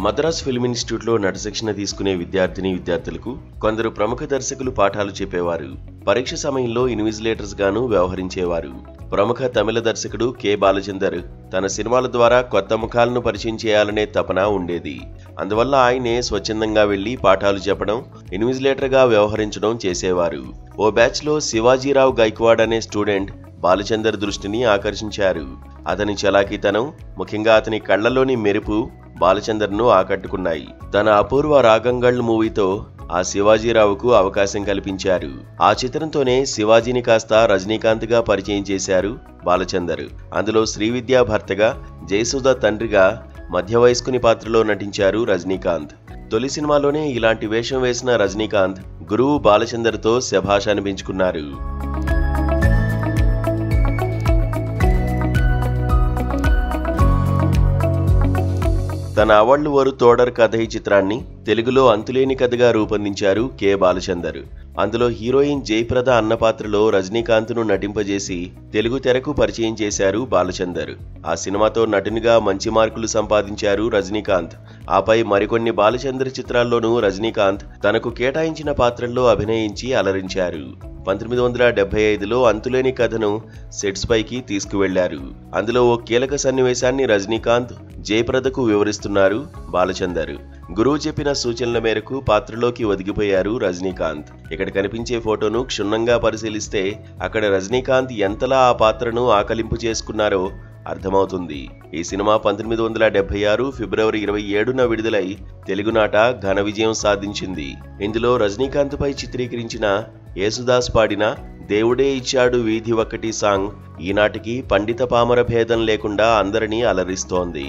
Madras film ఇన్స్టిట్యూట్లో నటశిక్షణ తీసుకునే విద్యార్థులకు కొందరు ప్రముఖ దర్శకులు పాఠాలు చెప్పేవారు. పరీక్ష సమయంలో ఇన్విజిలేటర్స్ గాను వ్యవహరించేవారు. ప్రముఖ తమిళ దర్శకుడు కె బాలచందర్ తన సినిమాల ద్వారా కొత్త ముఖాలను పరిచయం చేయాలనే తపన ఉండేది. అందువల్ల ఆయనే స్వచ్ఛందంగా వెళ్లి పాఠాలు చెప్పడం, ఇన్విజిలేటర్గా వ్యవహరించడం చేసేవారు. ఓ బ్యాచ్లో శివాజీరావు గైక్వాడ్ అనే స్టూడెంట్ బాలచందర్ దృష్టిని ఆకర్షించారు. అతని చలాకీతనం, ముఖ్యంగా అతని కళ్లలోని మెరుపు బాలచందర్ను ఆకట్టుకున్నాయి. తన అపూర్వ రాగంగళ్ మూవీతో ఆ శివాజీరావుకు అవకాశం కల్పించారు. ఆ చిత్రంతోనే శివాజీని కాస్త రజనీకాంత్గా పరిచయం చేశారు బాలచందర్. అందులో శ్రీవిద్యా భర్తగా, జయసుధ తండ్రిగా మధ్య వయస్కుని పాత్రలో నటించారు రజనీకాంత్. తొలి సినిమాలోనే ఇలాంటి వేషం వేసిన రజనీకాంత్ గురువు బాలచందర్తో శభాష్ అనిపించుకున్నారు. తన అవళ్ళు వరు తోడర్ కథ ఈ చిత్రాన్ని తెలుగులో అంతులేని కథగా రూపొందించారు కె బాలచందర్. అందులో హీరోయిన్ జయప్రద అన్న పాత్రలో రజనీకాంత్ను నటింపజేసి తెలుగు తెరకు పరిచయం చేశారు బాలచందర్. ఆ సినిమాతో నటునిగా మంచి మార్కులు సంపాదించారు రజనీకాంత్. ఆపై మరికొన్ని బాలచందర్ చిత్రాల్లోనూ రజనీకాంత్ తనకు కేటాయించిన పాత్రల్లో అభినయించి అలరించారు. 1975లో అంతులేని కథను సెట్స్ పైకి తీసుకువెళ్లారు. అందులో ఓ కీలక సన్నివేశాన్ని రజనీకాంత్ జయప్రదకు వివరిస్తున్నారు బాలచందర్. గురువు చెప్పిన సూచనల మేరకు పాత్రలోకి ఒదిగిపోయారు రజనీకాంత్. ఇక్కడ కనిపించే ఫోటోను క్షుణ్ణంగా పరిశీలిస్తే అక్కడ రజనీకాంత్ ఎంతలా ఆ పాత్రను ఆకలింపు చేసుకున్నారో అర్థమవుతుంది. ఈ సినిమా 1976 ఫిబ్రవరి 27న విడుదలై తెలుగునాట ఘన విజయం సాధించింది. ఇందులో రజనీకాంత్ పై చిత్రీకరించిన యేసుదాస్ పాడిన దేవుడే ఇచ్చాడు వీధి ఒక్కటి సాంగ్ ఈనాటికి పండిత పామర భేదం లేకుండా అందరినీ అలరిస్తోంది.